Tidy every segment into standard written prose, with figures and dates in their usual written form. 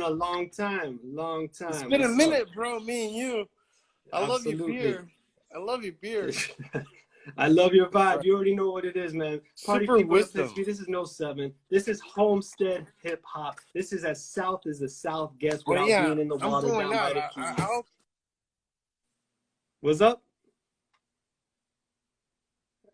a long time, long time. It's been a minute, bro. Me and you. I love your Absolutely. beer. I love your beer. I love your vibe. You already know what it is, man. Party Super people, wisdom. this is KNOW7. This is homestead hip hop. This is as south as the South gets without being in the water down by the Keys. What's up?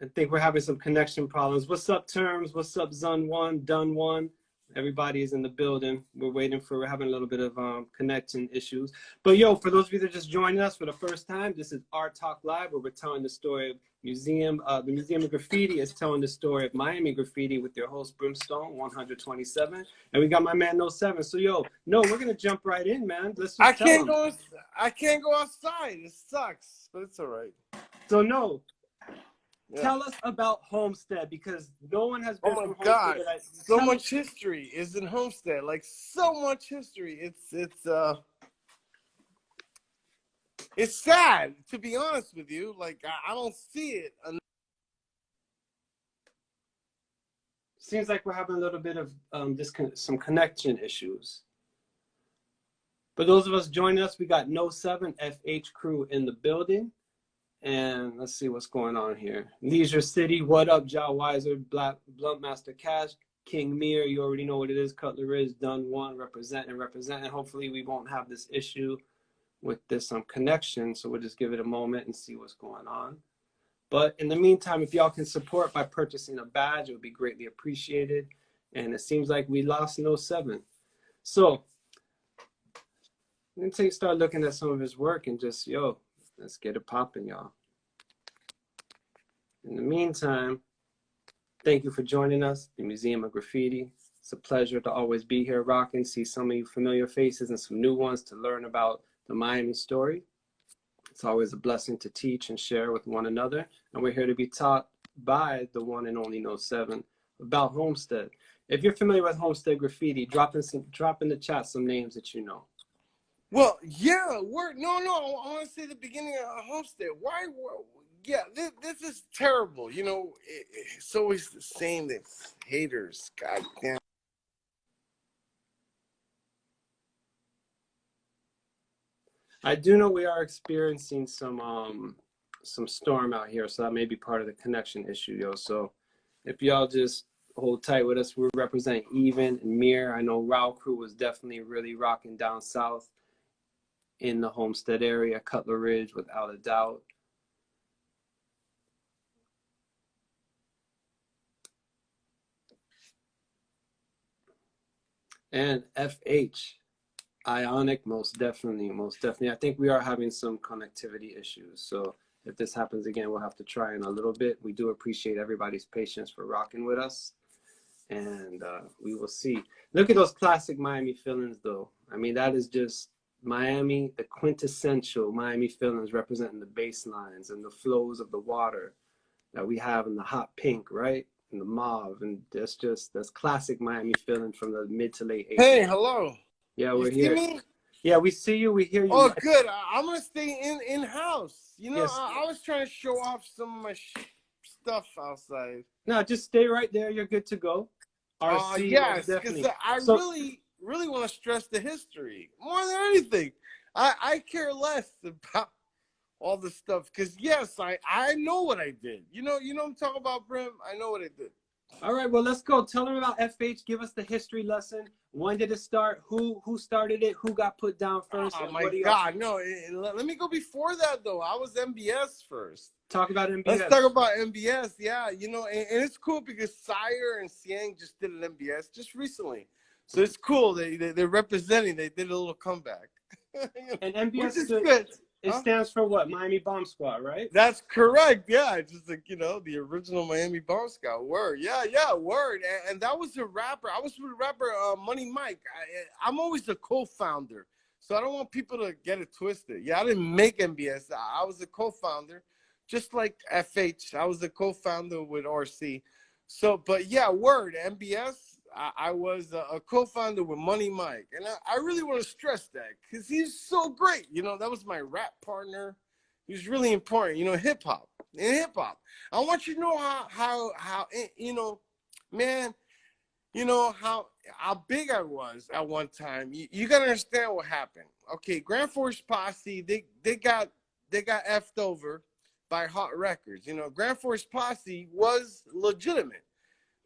I think we're having some connection problems. What's up, Terms? What's up, Zun1, Dun1? Everybody is in the building. We're having a little bit of connection issues. But yo, for those of you that are just joining us for the first time, this is Art Talk Live, where we're telling the story of the Museum of Graffiti is telling the story of Miami graffiti with your host Brimstone 127, and we got my man KNOW7. So yo, we're gonna jump right in, man. Let's just I can't go outside. It sucks, but it's all right. So tell us about Homestead, because no one has been from Homestead. So much history is in Homestead. Like, so much history. It's sad, to be honest with you. Like, I don't see it. Seems like we're having a little bit of some connection issues. For those of us joining us, we got KNOW7 FH crew in the building. And let's see what's going on here. Leisure City, what up, Ja Weiser, Blunt Master Cash, King Mir, you already know what it is. Cutler Ridge, Dun1, represent. And hopefully we won't have this issue with this connection. So we'll just give it a moment and see what's going on. But in the meantime, if y'all can support by purchasing a badge, it would be greatly appreciated. And it seems like we lost KNOW7. So I'm gonna start looking at some of his work and just, let's get it popping, y'all. In the meantime, thank you for joining us, the Museum of Graffiti. It's a pleasure to always be here rocking, see some of you familiar faces and some new ones to learn about the Miami story. It's always a blessing to teach and share with one another. And we're here to be taught by the one and only KNOW7 about Homestead. If you're familiar with Homestead graffiti, drop in the chat some names that you know. Well, yeah, I want to say the beginning of Homestead. This is terrible. It's always the same. It's haters. God damn. I do know we are experiencing some storm out here, so that may be part of the connection issue, yo. So if y'all just hold tight with us, we represent Even and Mir. I know Rao crew was definitely really rocking down south in the Homestead area, Cutler Ridge, without a doubt. And FH, Ionic, most definitely. I think we are having some connectivity issues. So if this happens again, we'll have to try in a little bit. We do appreciate everybody's patience for rocking with us. And we will see. Look at those classic Miami feelings, though. I mean, that is just Miami, the quintessential Miami feelings, representing the bass lines and the flows of the water that we have in the hot pink, right? And the mauve. And that's classic Miami feeling from the mid to late 80s. Hey, hello. Yeah, we're here. See me? Yeah, we see you. We hear you. Oh, good. I'm going to stay in-house. Yes. I was trying to show off some of my stuff outside. No, just stay right there. You're good to go. Yes, because I really want to stress the history more than anything. I care less about all this stuff because, yes, I know what I did. You know what I'm talking about, Brim? I know what I did. All right, well, let's go. Tell them about FH. Give us the history lesson. When did it start? Who started it? Who got put down first? Oh, my God. No, let me go before that, though. I was MBS first. Talk about MBS. Let's talk about MBS. Yeah, and it's cool because Sire and Siang just did an MBS just recently. So it's cool. They're representing. They did a little comeback. And MBS is good. It stands for what? Miami Bomb Squad, right? That's correct. Yeah, just like, the original Miami Bomb Squad. Word. Yeah, word. And that was a rapper. I was with rapper Money Mike. I'm always a co-founder. So I don't want people to get it twisted. Yeah, I didn't make MBS. I was a co-founder. Just like FH. I was a co-founder with RC. So, but yeah, word. MBS. I was a co-founder with Money Mike, and I really want to stress that because he's so great. That was my rap partner. He was really important. Hip hop. I want you to know how man, how how big I was at one time. You gotta understand what happened. Okay, Grand Force Posse, they got effed over by Hot Records. You know, Grand Force Posse was legitimate.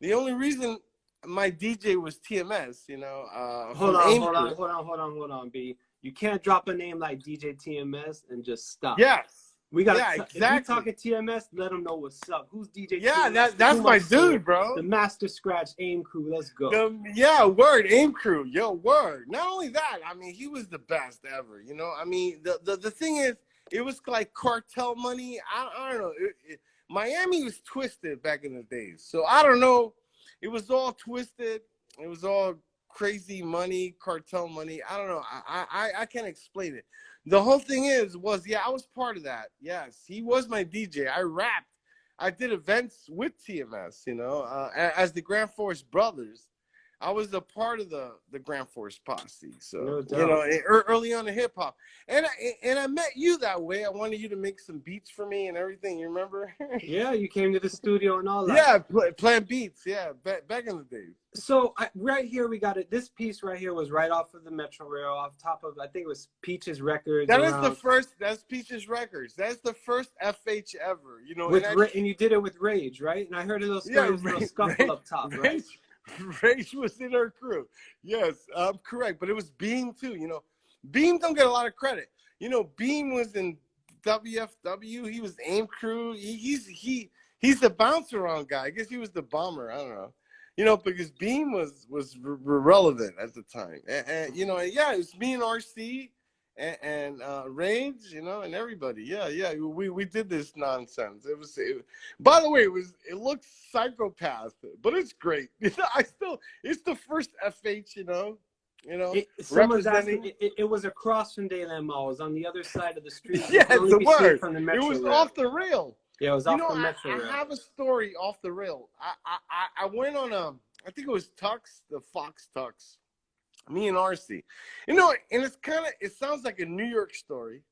The only reason my DJ was TMS, you know, Hold from on, AIM hold on, Crew. hold on, B. You can't drop a name like DJ TMS and just stop. Yes. We got Yeah, if we exactly. talking TMS, let them know what's up. Who's DJ Yeah, TMS? that's my dude, bro. The Master Scratch AIM Crew. Let's go. Yeah, word, AIM Crew. Yo, word. Not only that, I mean, he was the best ever. You know, I mean, the thing is, it was like cartel money. I don't know. Miami was twisted back in the days. So I don't know. It was all twisted. It was all crazy money, cartel money. I don't know. I can't explain it. The whole thing was I was part of that. Yes, he was my DJ. I rapped. I did events with TMS, you know, as the Grand Force Brothers. I was a part of the Grand Force Posse. So, No doubt. you know, early on in hip hop. And I met you that way. I wanted you to make some beats for me and everything. You remember? Yeah, you came to the studio and all that. Yeah, playing beats. Yeah, back in the days. So right here we got it. This piece right here was right off of the Metro Rail, off top of, I think it was Peaches Records. That is the first. That's Peaches Records. That's the first FH ever. You know, and you did it with Rage, right? And I heard a little story, a little scuffle up top, right? Rage was in our crew. Yes, correct. But it was Beam too. You know, Beam don't get a lot of credit. You know, Beam was in WFW. He was AIM Crew. He's the bounce around guy. I guess he was the bomber. I don't know. You know, because Beam was relevant at the time. And you know, yeah, it was me and RC and Rage, you know, and everybody. Yeah. We did this nonsense. By the way, it looks psychopath, but it's great. You know, it's the first FH, you know. Someone's asking, it was across from Dayland Mall. It was on the other side of the street. Yeah, the word. From the It was rail. off the rail. Yeah, it was off the Metro Rail. I have a story off the rail. I went on I think it was Tux, the Fox Tux. Me and RC. You know, and it sounds like a New York story.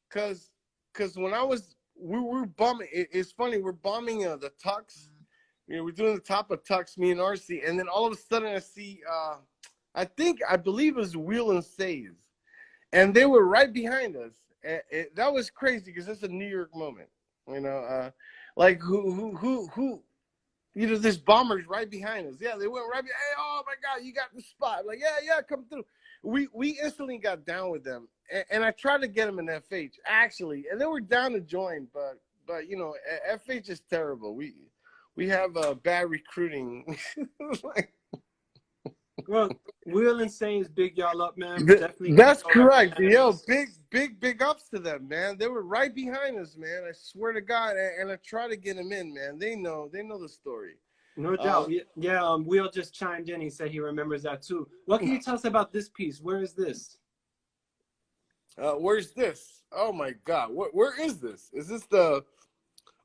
Cause when we were bombing, it's funny, we're bombing the Tux. You know, we're doing the top of Tux, me and RC, and then all of a sudden I see I believe it was Wheel and Says. And they were right behind us. That was crazy because it's a New York moment. You know, like who you know, this bomber's right behind us. Yeah, they went right behind. Hey, oh my God, you got the spot. I'm like, yeah, come through. We instantly got down with them, and I tried to get them in FH actually, and they were down to join, but you know, FH is terrible. We have bad recruiting. Well, Wheel and Saints big y'all up, man. That's correct. Yo, big ups to them, man. They were right behind us, man. I swear to God, and I try to get them in, man. They know the story. No doubt. Yeah, Wheel just chimed in. He said he remembers that too. What can you tell us about this piece? Where is this? Where's this? Oh my God, where is this? Is this the?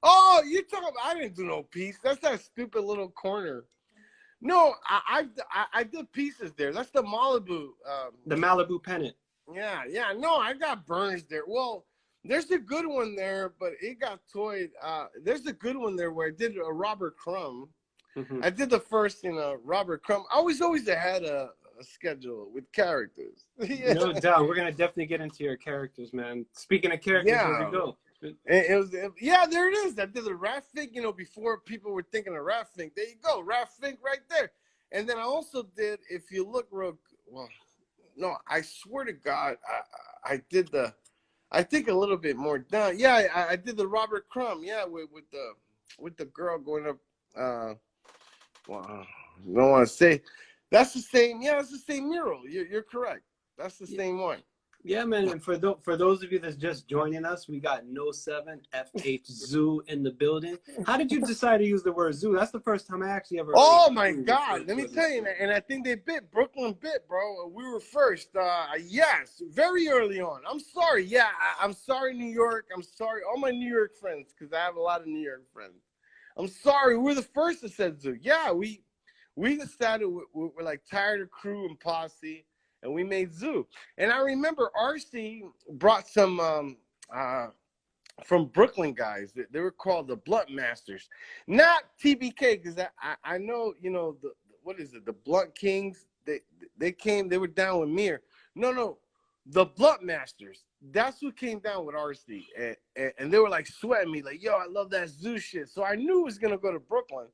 Oh, you talking about? I didn't do no piece. That's that stupid little corner. No, I did pieces there. That's the Malibu. The Malibu pennant. Yeah. No, I got burns there. Well, there's a good one there, but it got toyed. There's a good one there where I did a Robert Crumb. Mm-hmm. I did the first, you know, Robert Crumb. I was always ahead of a schedule with characters. Yeah. No doubt. We're gonna definitely get into your characters, man. Speaking of characters, here we go. There it is. I did the Rat Fink, you know, before people were thinking of Rat Fink. There you go, Rat Fink right there. And then I also did, if you look no, I swear to God, I did I think a little bit more down. Yeah, I did the Robert Crumb, yeah, with the girl going up. Well, I don't want to say that's the same. Yeah, it's the same mural. You're correct. That's the same one. Yeah, man. And for those of you that's just joining us, we got KNOW7 FH Zoo in the building. How did you decide to use the word zoo? That's the first time I actually ever. Oh my God! Let me tell you, and I think they Brooklyn bit, bro. We were first. Yes, very early on. I'm sorry. Yeah, I'm sorry, New York. I'm sorry, all my New York friends, because I have a lot of New York friends. I'm sorry. We're the first that said zoo. Yeah, we decided we're like tired of crew and posse. And we made Zoo. And I remember RC brought some from Brooklyn guys. They were called the Blunt Masters. Not TBK, because I know, you know, what is it? The Blunt Kings. They came. They were down with Mir. No, the Blunt Masters. That's who came down with RC, and they were like sweating me, like, yo, I love that zoo shit. So I knew it was gonna go to Brooklyn,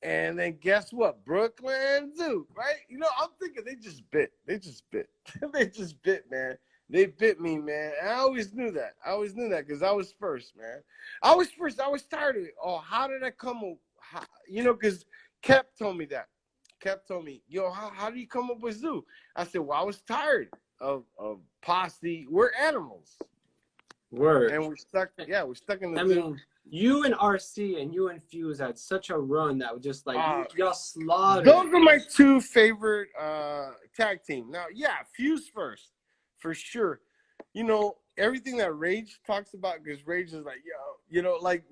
and then guess what? Brooklyn Zoo, right? You know, I'm thinking they just bit, they just bit, man. They bit me, man. And I always knew that. Because I was first, man. I was first. I was tired of it. Oh, how did I come? You know, because Kep told me that. Kep told me, yo, how do you come up with zoo? I said, well, I was tired of posse. We're animals. Word. And we're stuck. Yeah, we're stuck in the. I mean, you and RC and you and Fuse had such a run that was just like y'all slaughtered. Those are my two favorite tag team. Now, yeah, Fuse first, for sure. You know, everything that Rage talks about, because Rage is like, yo, you know, like,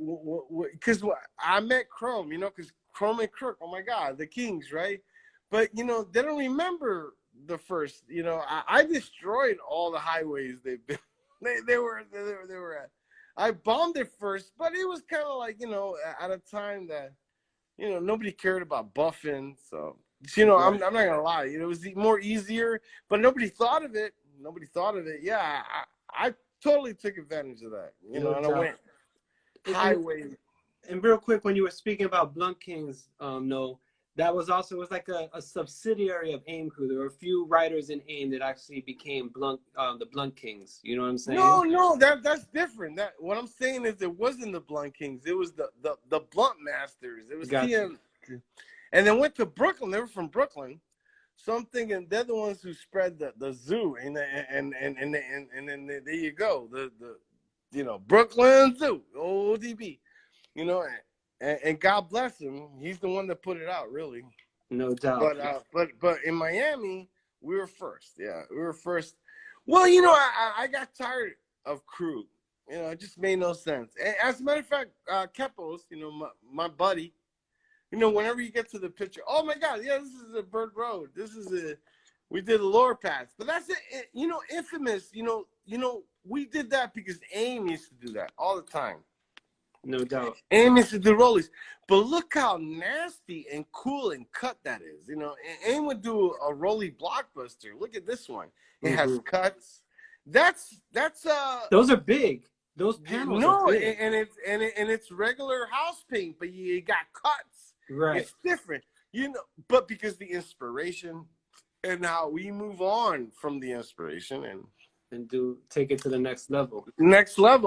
because I met Chrome, you know, because Chrome and Crook, oh my God, the Kings, right? But, you know, they don't remember the first, you know, I destroyed all the highways they've been, they were at. I bombed it first, but it was kind of like, you know, at a time that, you know, nobody cared about buffing. So, you know, I'm not going to lie. You know, it was more easier, but nobody thought of it. Yeah, I totally took advantage of that. You know, and I went highway. And real quick, when you were speaking about Blunt Kings, no, that was also, it was like a subsidiary of AIM Crew. There were a few writers in AIM that actually became the Blunt Kings. You know what I'm saying? No, that's different. That what I'm saying is it wasn't the Blunt Kings. It was the Blunt Masters. It was TM. And then went to Brooklyn. They were from Brooklyn. So I'm thinking they're the ones who spread the zoo, and then there you go, the you know, Brooklyn Zoo, ODB, you know, and God bless him, he's the one that put it out, really. No doubt. But in Miami, we were first. Yeah, we were first. Well, you know, I got tired of Crew. You know, it just made no sense. And as a matter of fact, Kepos, you know, my buddy. You know, whenever you get to the picture, oh my God, yeah, this is a Bird Road. We did a lower pass, but that's it. You know, Infamous. You know, we did that because AIM used to do that all the time. No doubt. AIM used to do rollies, but look how nasty and cool and cut that is. You know, AIM would do a rolly blockbuster. Look at this one. It has cuts. That's Those are big. Those panels are big. and it's regular house paint, but you got cuts. Right. It's different, you know, but because the inspiration and how we move on from the inspiration and take it to the next level.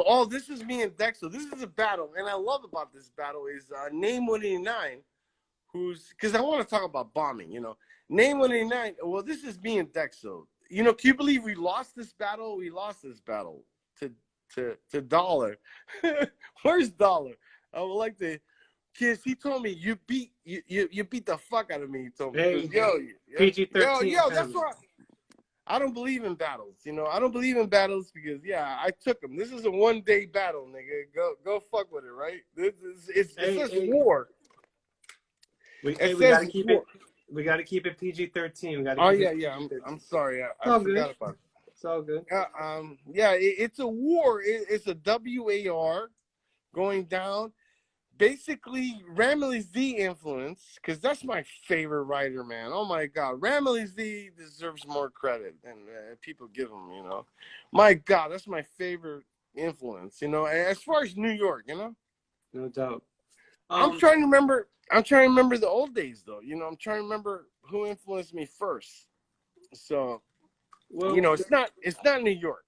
Oh, this is me and Dexo. This is a battle, and I love about this battle is Name 189, because I want to talk about bombing, you know. Name 189, well, this is me and Dexo. You know, can you believe we lost this battle? We lost this battle to Dollar. Where's Dollar? I would like to. Kids, he told me you beat the fuck out of me. He told me, hey, yo, PG-13. Yo, that's why I don't believe in battles. You know, I don't believe in battles because I took them. This is a one-day battle, nigga. Go fuck with it, right? It's war. We gotta keep it. We gotta keep it PG-13. I'm sorry. I forgot about it. It's all good. It's a war. It's a WAR going down. Basically, Ramily Z influence, because that's my favorite writer, man. Oh my God, Ramily Z deserves more credit than people give him. You know, my God, that's my favorite influence. You know, as far as New York, you know, no doubt. I'm trying to remember. I'm trying to remember the old days, though. You know, I'm trying to remember who influenced me first. So, you know, it's not New York.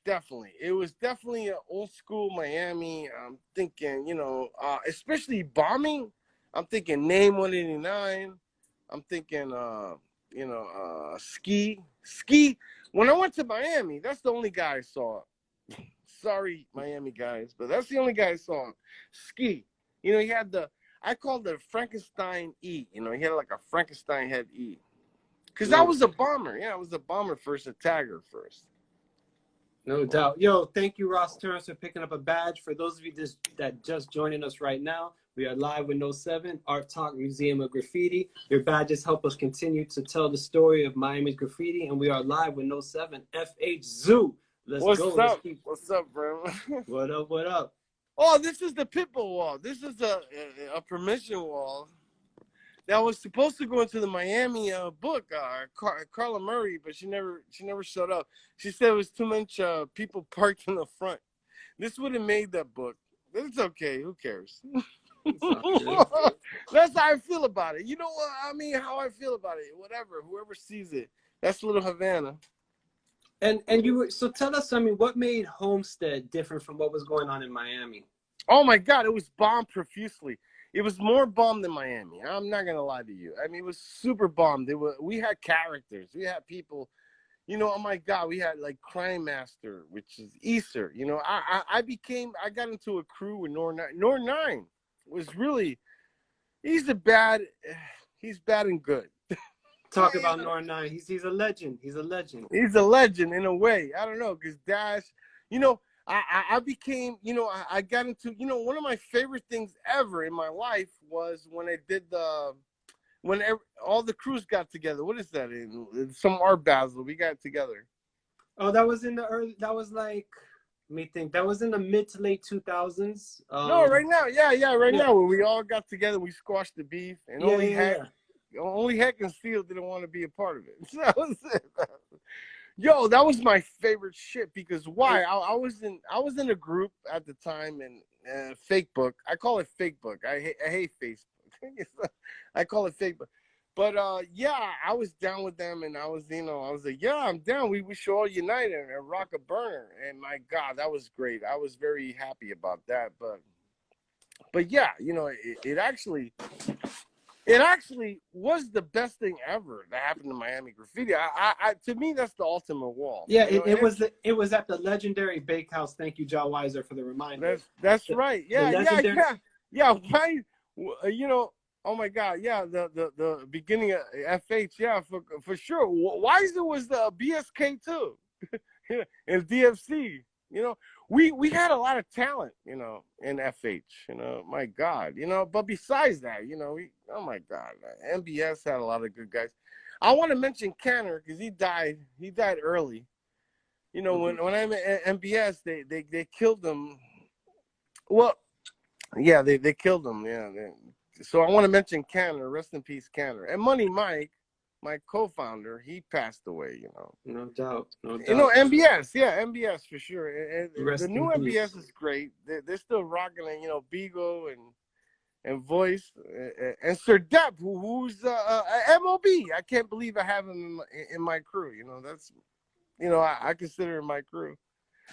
Definitely. It was definitely an old school Miami. I'm thinking, you know, especially bombing. I'm thinking Name 189. I'm thinking, you know, Ski. When I went to Miami, that's the only guy I saw. Sorry, Miami guys, but that's the only guy I saw. Ski. You know, he had I called it Frankenstein E. You know, he had like a Frankenstein head E. Because I was a bomber. Yeah, I was a bomber first, a tagger first. No doubt. Yo, thank you, Ross Terrence, for picking up a badge. For those of you that just joining us right now, we are live with KNOW7 Art Talk, Museum of Graffiti. Your badges help us continue to tell the story of Miami's graffiti, and we are live with KNOW7 FH Zoo. What's up? What's up, bro? What up? What up? Oh, this is the Pitbull wall. This is a permission wall. that was supposed to go into the Miami book, Carla Murray, but she never showed up. She said it was too much people parked in the front. This would have made that book. It's okay. Who cares? That's how I feel about it. You know what? I mean, how I feel about it. Whatever. Whoever sees it. That's Little Havana. And so tell us, I mean, what made Homestead different from what was going on in Miami? Oh my God, it was bombed profusely. It was more bombed than Miami. I'm not gonna lie to you. I mean, it was super bombed. We had characters. We had people. You know, oh my God, we had like Crime Master, which is Easter. You know, I got into a crew with Nor 9 was really, he's bad and good. Talk about Nor 9. He's a legend. He's a legend. He's a legend in a way. I don't know, because Dash, you know, I became, you know, I got into, you know, one of my favorite things ever in my life was when I did all the crews got together. What is that? In some art basel, we got together. Oh, that was in the early, that was like, let me think. That was in the mid to late 2000s. No, right now. Yeah, right now, when we all got together, we squashed the beef, and only Heck and Steel didn't want to be a part of it. So that was it. Yo, that was my favorite shit, because why? I was in a group at the time, and fake book. I call it fake book. I hate Facebook. I call it fake book. But yeah, I was down with them, and I was like, yeah, I'm down. We should all unite and rock a burner. And my God, that was great. I was very happy about that. But yeah, you know, it actually was the best thing ever that happened to Miami Graffiti. To me, that's the ultimate wall. Yeah, it was at the legendary Bakehouse. Thank you, John Weiser, for the reminder. That's right. Yeah. Why? You know. Oh my God, yeah, the beginning of FH, yeah, for sure. Weiser was the BSK too, and DFC. You know, we had a lot of talent, you know, in FH. You know, my God, you know. But besides that, you know, oh my God, MBS had a lot of good guys. I want to mention Canner because he died. He died early. You know, when I'm at MBS, they killed him. Well, yeah, they killed him. Yeah. So I want to mention Canner, rest in peace, Canner. And Money Mike, my co-founder, he passed away, you know. No doubt. You know, MBS, yeah, MBS for sure. And the new MBS is great. They're still rocking it, you know, Beagle and Voice. And Sir Depp, who's MOB. I can't believe I have him in my crew, you know. That's, you know, I consider him my crew.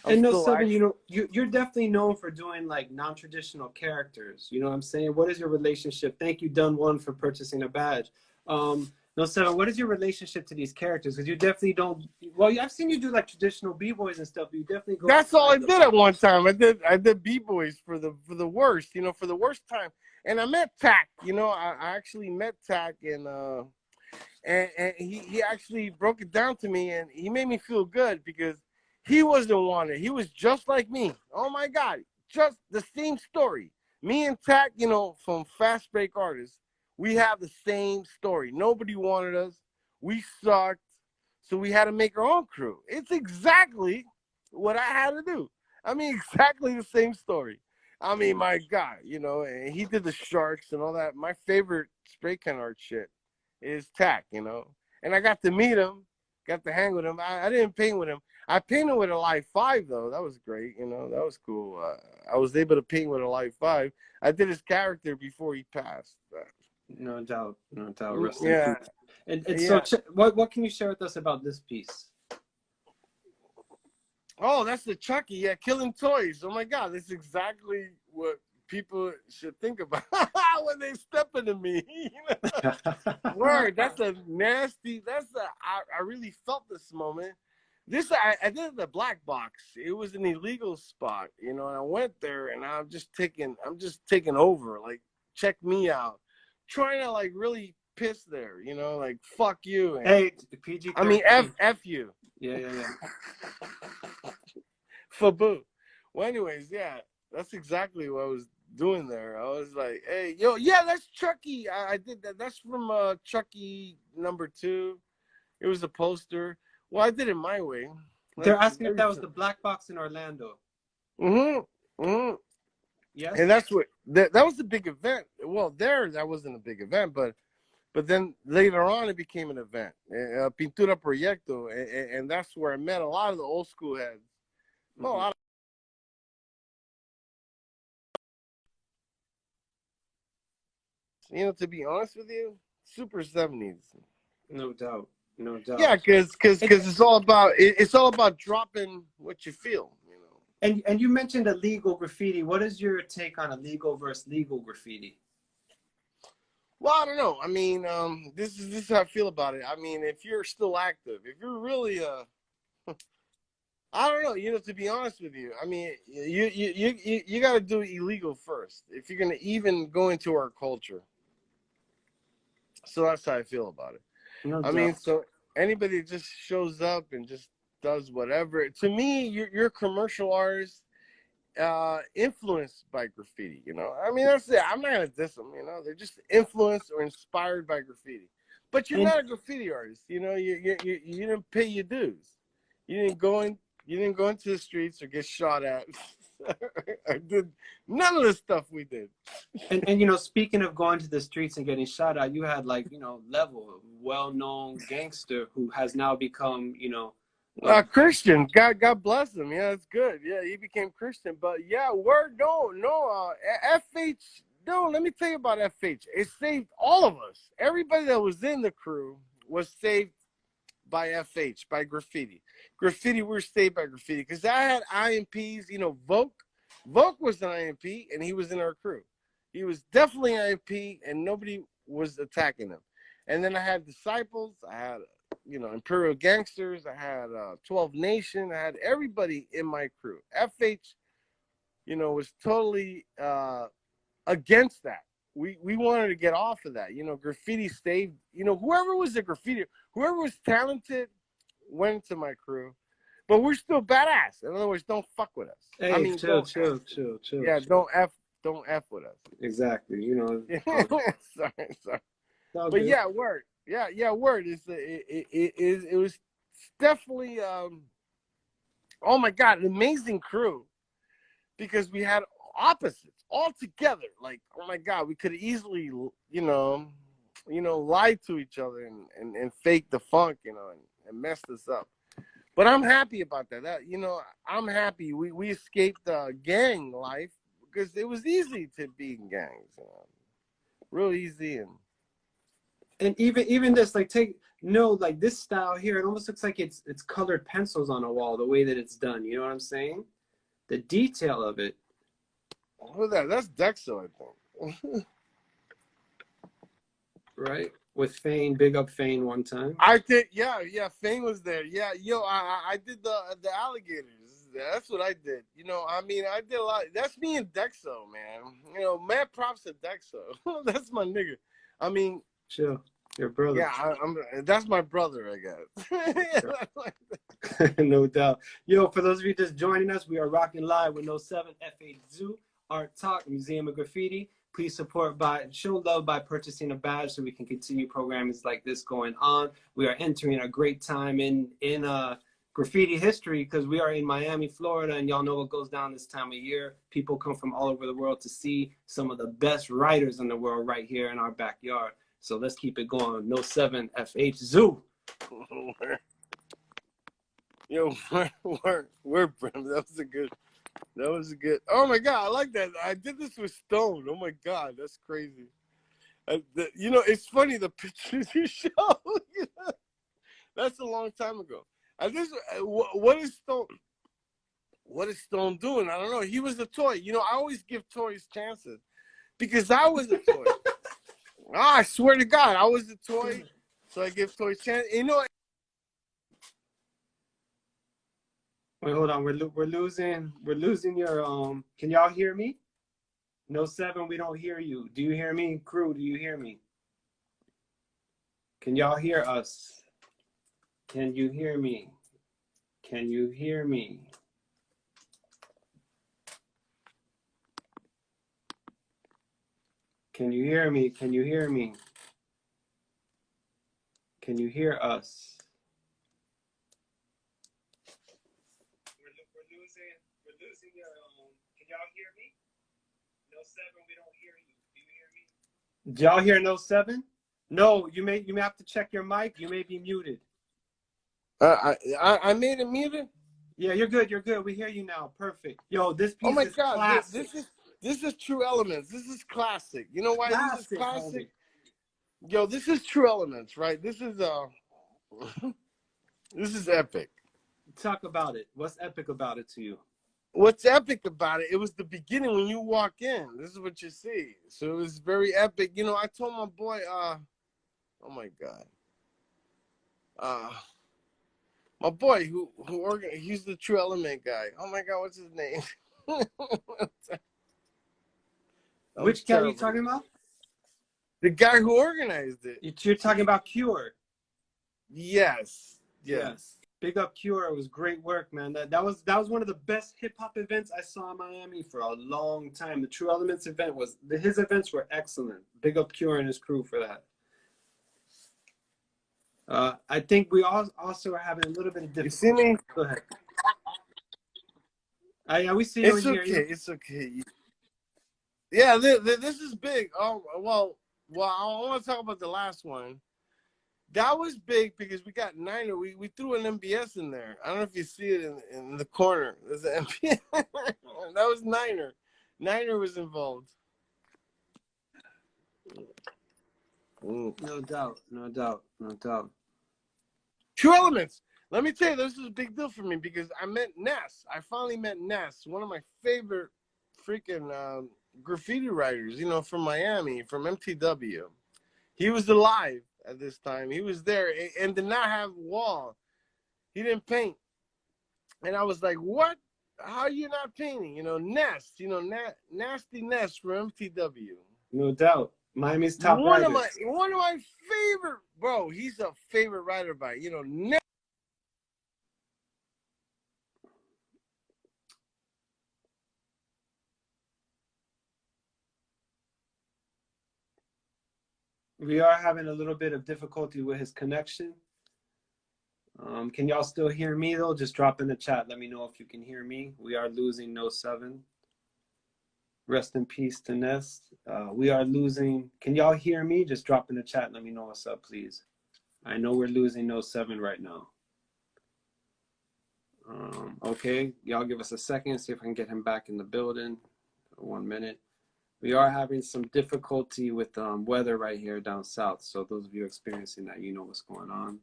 And KNOW7, you know, you're definitely known for doing like non-traditional characters. You know what I'm saying? What is your relationship? Thank you, Done One, for purchasing a badge. KNOW7, what is your relationship to these characters? Because you definitely don't. Well, I've seen you do like traditional b-boys and stuff, but you definitely go. That's all I did at one time. I did b-boys for the worst, you know, for the worst time. And I met Tack. You know, I actually met Tack, and he actually broke it down to me, and he made me feel good because he wasn't wanted. He was just like me. Oh my God, just the same story. Me and Tack, you know, from Fast Break Artists, we have the same story. Nobody wanted us. We sucked. So we had to make our own crew. It's exactly what I had to do. I mean, exactly the same story. I mean, my God, you know, and he did the sharks and all that. My favorite spray can art shit is Tack, you know. And I got to meet him, got to hang with him. I didn't paint with him. I painted with a Live 5, though. That was great, you know. That was cool. I was able to paint with a Live 5. I did his character before he passed. No doubt. Rest yeah. And yeah. So, what can you share with us about this piece? Oh, that's the Chucky. Yeah, Killing Toys. Oh, my God. That's exactly what people should think about when they step into me. Word. That's a nasty. I really felt this moment. I did the Black Box. It was an illegal spot, you know, and I went there and I'm just taking over. Like, check me out. Trying to like really piss there, you know, like fuck you. And, hey, PG. I mean, F you. Yeah. Faboo. Well, anyways, yeah, that's exactly what I was doing there. I was like, hey, yo, yeah, that's Chucky. I did that. That's from Chucky #2. It was a poster. Well, I did it my way. They're asking if that was the Black Box in Orlando. Yes. And that's what that was the big event. Well, that wasn't a big event, but But then later on, it became an event, Pintura Proyecto, and that's where I met a lot of the old school heads. Mm-hmm. A lot of, to be honest with you, super 70s. No doubt, no doubt. Yeah, because it's all about dropping what you feel. And you mentioned illegal graffiti. What is your take on illegal versus legal graffiti? Well, I don't know. I mean, this is how I feel about it. I mean, if you're still active, if you're really I don't know. To be honest with you, I mean, you got to do illegal first if you're gonna even go into our culture. So that's how I feel about it. No I doubt. mean, so anybody that just shows up and just does whatever. To me, you're a commercial artist, influenced by graffiti. I mean, that's it. I'm not gonna diss them. They're just influenced or inspired by graffiti. But you're not a graffiti artist. You didn't pay your dues. You didn't go into the streets or get shot at. I did none of the stuff we did. And speaking of going to the streets and getting shot at, you had Level, well-known gangster who has now become Christian. God bless him. Yeah, that's good. Yeah, he became Christian. But yeah, FH. No, let me tell you about FH. It saved all of us. Everybody that was in the crew was saved by FH, by graffiti. We were saved by graffiti because I had IMPs. Volk was an IMP and he was in our crew. He was definitely an IMP and nobody was attacking him. And then I had Disciples. I had Imperial Gangsters. I had 12 Nation. I had everybody in my crew. FH, was totally against that. We wanted to get off of that. Graffiti saved. Whoever was a graffiti, whoever was talented, went into my crew. But we're still badass. In other words, don't fuck with us. Hey, I mean, chill. Yeah, chill. don't F with us. Exactly. Sorry. But yeah, word. Yeah, word. It was definitely oh my God, an amazing crew because we had opposites all together. Like, oh my God, we could easily, lie to each other and fake the funk, and mess this up. But I'm happy about that. I'm happy we escaped gang life because it was easy to be in gangs, real easy. And even this, this style here, it almost looks like it's colored pencils on a wall, the way that it's done. You know what I'm saying? The detail of it. Who's that? That's Dexo, I think. Right? With Fane, big up Fane one time. I did, yeah. Fane was there. Yeah, I did the alligators. That's what I did. I mean, I did a lot. That's me and Dexo, man. Mad props to Dexo. That's my nigga. I mean, chill. Your brother. Yeah, that's my brother, I guess. No doubt. Yo, for those of you just joining us, we are rocking live with KNOW7 KNOW7 Art Talk, Museum of Graffiti. Please show love by purchasing a badge so we can continue programs like this going on. We are entering a great time in graffiti history because we are in Miami, Florida, and y'all know what goes down this time of year. People come from all over the world to see some of the best writers in the world right here in our backyard. So let's keep it going. KNOW7 FH Zoo. Yo, where, Brim? That was a good. Oh my God, I like that. I did this with Stone. Oh my God, that's crazy. It's funny the pictures you show. That's a long time ago. What is Stone? What is Stone doing? I don't know. He was a toy. I always give toys chances because I was a toy. I swear to God, I was a toy, so I give toys chance. Wait, hold on. We're losing your Can y'all hear me? KNOW7, we don't hear you. Do you hear me, crew? Do you hear me? Can y'all hear us? Can you hear me? Can you hear me? Can you hear me? Can you hear me? Can you hear us? We're losing your can y'all hear me? KNOW7, we don't hear you. Do you hear me? Did y'all hear KNOW7? No, you may have to check your mic. You may be muted. I made it muted. Yeah, you're good. You're good. We hear you now. Perfect. Yo, this Oh piece my is God, classic. this is True Elements. This is classic. You know why this is Classic, classic? homie. Yo, this is True Elements, right? This is this is epic. Talk about it. What's epic about it to you? What's epic about it? It was the beginning when you walk in. This is what you see. So it was very epic. You know, I told my boy, oh my God. My boy who organized, he's the True Element guy. Oh my God, what's his name? Which guy are you talking about? The guy who organized it. You're talking about Cure. Yes. Yes. Big up Cure. It was great work, man. That was one of the best hip hop events I saw in Miami for a long time. The True Elements event his events were excellent. Big up Cure and his crew for that. I think we also are having a little bit of difficulty. You see me? Go ahead. Yeah, we see you It's and hear you. okay. It's okay. Yeah, this is big. Oh well, I want to talk about the last one. That was big because we got Niner. We threw an MBS in there. I don't know if you see it in the corner. There's an MBS. That was Niner. Niner was involved. No doubt. No doubt. No doubt. True Elements. Let me tell you, this is a big deal for me because I met Ness. I finally met Ness, one of my favorite freaking graffiti writers, you know, from Miami, from MTW. He was alive at this time. He was there and did not have a wall. He didn't paint. And I was like, what? How are you not painting? You know, Ness, you know, Nasty Ness from MTW. No doubt. Miami's top One writers. of my favorite, bro. He's a favorite writer by, you know, Ness. We are having a little bit of difficulty with his connection. Can y'all still hear me though? Just drop in the chat. Let me know if you can hear me. We are losing KNOW7. Rest in peace to Ness. We are losing. Can y'all hear me? Just drop in the chat. Let me know what's up, please. I know we're losing KNOW7 right now. Okay, y'all give us a second. See if I can get him back in the building. 1 minute. We are having some difficulty with weather right here down south. So those of you experiencing that, you know what's going on.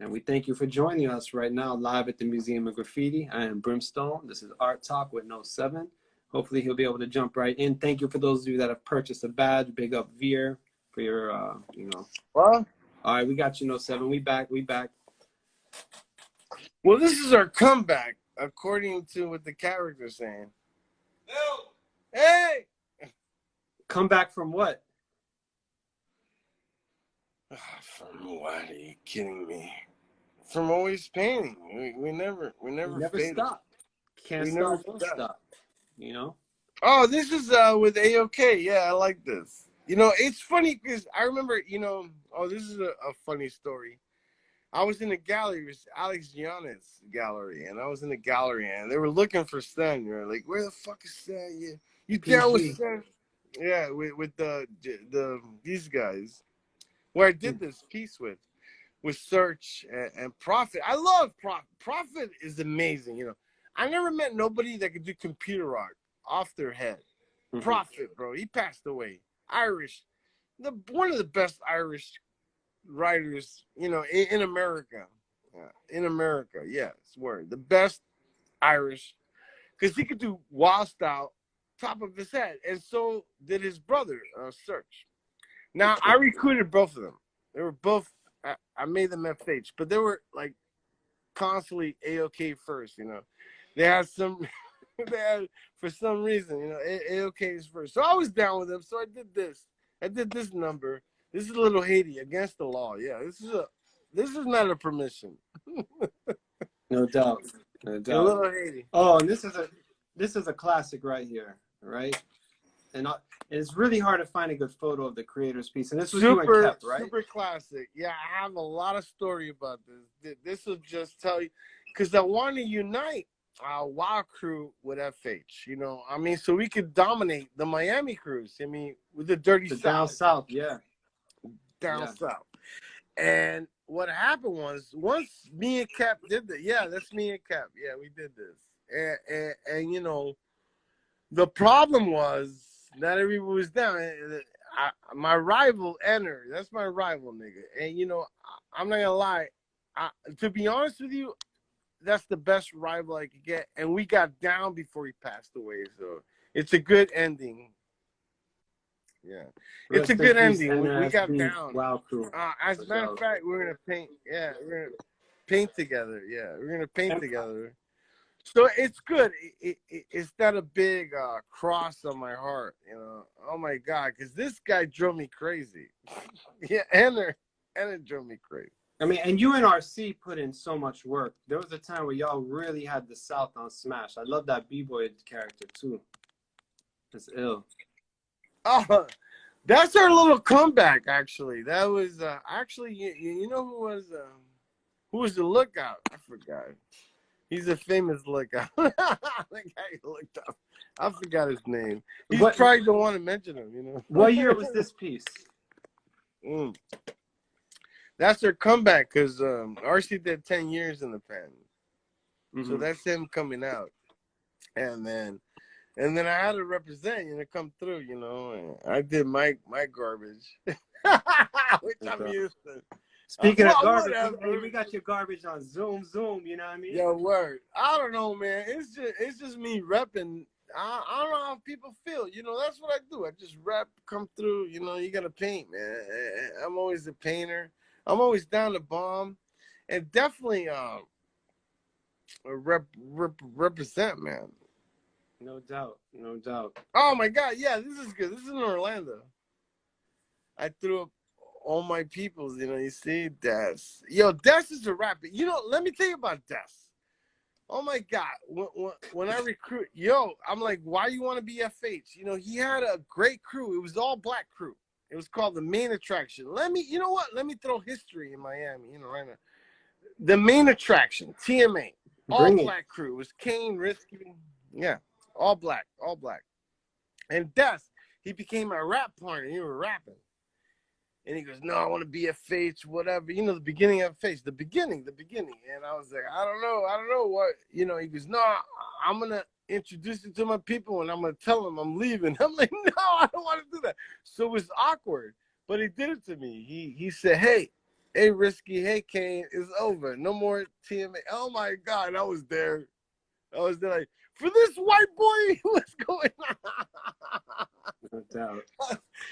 And we thank you for joining us right now live at the Museum of Graffiti. I am Brimstone. This is Art Talk with KNOW7. Hopefully he'll be able to jump right in. Thank you for those of you that have purchased a badge. Big up Veer for your, you know. Well, all right, we got you, KNOW7. We back. Well, this is our comeback, according to what the character's saying. No. Hey! Come back from what? From what? Are you kidding me? From always painting. We never stop. Can't stop, don't stop. You know? Oh, this is with AOK. Yeah, I like this. You know, it's funny because I remember, you know, oh, this is a funny story. I was in the gallery, it was Alex Giannis gallery, and I was in the gallery, and they were looking for Stan. You're like, where the fuck is Stan? You down with Stan? Yeah, with these guys, where I did this piece with Search and Prophet. I love Prophet. Prophet is amazing. You know, I never met nobody that could do computer art off their head. Mm-hmm. Prophet, bro, he passed away. Irish, one of the best Irish writers, you know, in America. In America, yes, word. The best Irish, because he could do wild style, top of his head, and so did his brother, Search. Now, I recruited both of them. They were both, I made them FH, but they were like constantly AOK first, you know. They had some, for some reason, you know, AOK is first. So I was down with them, so I did this. I did this number. This is a little Haiti against the law. Yeah, this is not a permission. No doubt. No doubt. A little Haiti. Oh, and this is a classic right here, right? And it's really hard to find a good photo of the creator's piece. And this was you and Kep, right? Super classic. Yeah, I have a lot of story about this. This will just tell you, because I want to unite. wild crew with FH. You know, I mean, so we could dominate the Miami crews. I mean, with the dirty The South. down south, yeah. Down Yeah. south. And what happened was, once me and Cap did that, yeah, that's me and Cap. Yeah, we did this. And you know, the problem was not everybody was down. My rival, Enner, that's my rival, nigga. And you know, I'm not gonna lie. To be honest with you, that's the best rival I could get. And we got down before he passed away, so it's a good ending. Yeah, it's a good ending. We got down. Wow, crew. As a matter of fact, we're gonna paint. Yeah, we're gonna paint together. Yeah, we're gonna paint together. So it's good. It's not a big cross on my heart, you know. Oh my God, because this guy drove me crazy. Yeah, and it drove me crazy. I mean, and you and RC put in so much work. There was a time where y'all really had the South on smash. I love that B-boy character too. It's ill. Oh, that's our little comeback. Actually, that was actually you know who was the lookout? I forgot. He's a famous lookout. The guy who looked up. I forgot his name. He's probably don't want to mention him, you know. What year was this piece? That's their comeback because RC did 10 years in the pen. So that's him coming out. And then I had to represent, you know, come through, you know. And I did my garbage. Which I'm used to. Speaking of garbage, hey, we got your garbage on Zoom, you know what I mean? Yo, word. I don't know, man. It's just me repping. I don't know how people feel. You know, that's what I do. I just rep, come through. You know, you got to paint, man. I'm always a painter. I'm always down to bomb. And definitely represent, man. No doubt. No doubt. Oh, my God. Yeah, this is good. This is in Orlando. I threw up all my peoples, you know, you see, Des. Yo, Des is a rapper. You know, let me tell you about Des. Oh, my God. When I recruit, yo, I'm like, why you want to be FH? You know, he had a great crew. It was all black crew. It was called the Main Attraction. You know what? Let me throw history in Miami, you know, right now. The Main Attraction, TMA, all black crew. It was Kane, Risky. Yeah, all black. And Des, he became my rap partner. He was rapping. And he goes, no, I want to be FH, whatever. You know, the beginning of FH, the beginning. And I was like, I don't know what. You know, he goes, no, I'm going to introduce you to my people, and I'm going to tell them I'm leaving. I'm like, no, I don't want to do that. So it was awkward, but he did it to me. He said, hey, Risky, hey, Kane, it's over. No more TMA. Oh, my God, I was there like, for this white boy, what's going on? No doubt.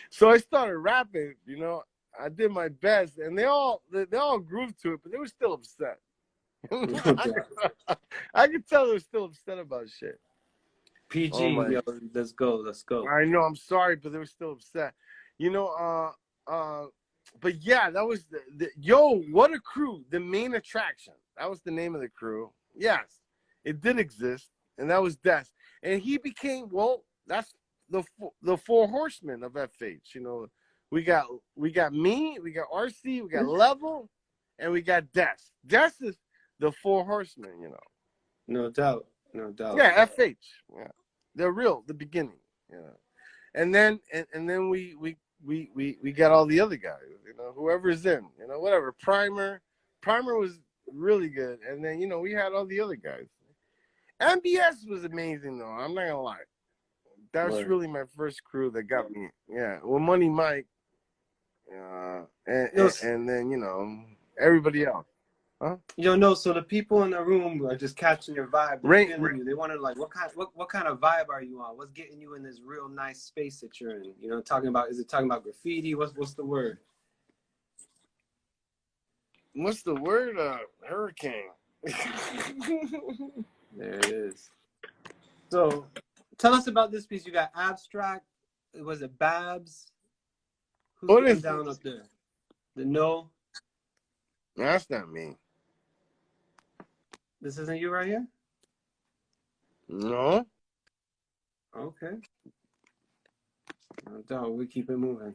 So I started rapping, you know. I did my best, and they all grooved to it, but they were still upset. I could tell they were still upset about shit. PG, yo, let's go. I know, I'm sorry, but they were still upset. You know, but yeah, that was yo, what a crew. The Main Attraction. That was the name of the crew. Yes, it did exist, and that was Des. And he became, well, that's the four horsemen of FH. You know, we got me, we got RC, we got Level, and we got Des. Des is the four horsemen, you know. No doubt. Yeah, FH. Yeah, they're real. The beginning. Yeah, and then we got all the other guys. You know, whoever's in. You know, whatever. Primer was really good, and then you know we had all the other guys. MBS was amazing though. I'm not gonna lie. That was really my first crew that got me. Yeah, well, Money Mike, and then you know everybody else. Huh? Yo, no. So the people in the room are just catching your vibe. They're feeling you. They want to like, what kind of vibe are you on? What's getting you in this real nice space that you're in? You know, is it talking about graffiti? What's the word? What's the word? Hurricane. There it is. So, tell us about this piece. You got Abstract. Was it Babs? Who's down up there? The No. That's not me. This isn't you right here? No. Okay. No, we keep it moving.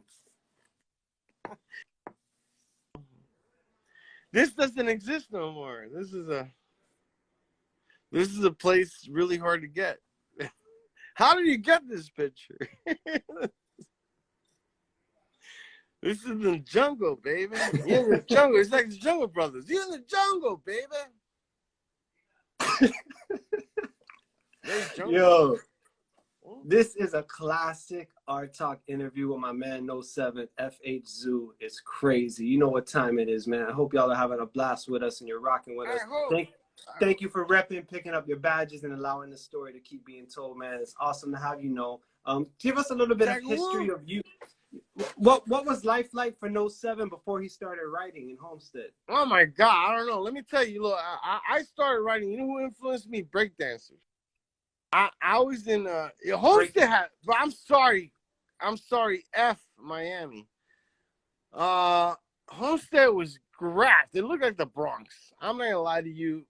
This doesn't exist no more. This This is a place really hard to get. How did you get this picture? This is the jungle, baby. You're in the jungle. It's like the Jungle Brothers. You're in the jungle, baby. Yo, this is a classic Art Talk interview with my man KNOW7 FH Zoo. It's crazy. You know what time it is, man. I hope y'all are having a blast with us and you're rocking with us. Thank you for repping, picking up your badges, and allowing the story to keep being told, man. It's awesome to have you know. Give us a little bit of history of you. What was life like for KNOW7 before he started writing in Homestead? Oh my God, I don't know. Let me tell you, look, I started writing. You know who influenced me? Breakdancers. I was in Homestead had, but I'm sorry, F Miami. Homestead was graft. It looked like the Bronx. I'm not gonna lie to you.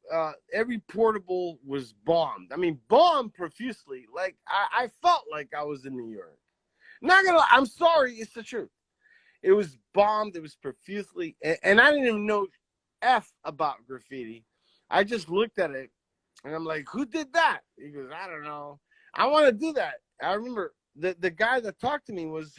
Every portable was bombed. I mean, bombed profusely. Like I felt like I was in New York. Not gonna lie, I'm sorry, it's the truth. It was bombed, it was profusely, and I didn't even know F about graffiti. I just looked at it and I'm like, who did that? He goes, I don't know. I want to do that. I remember the guy that talked to me was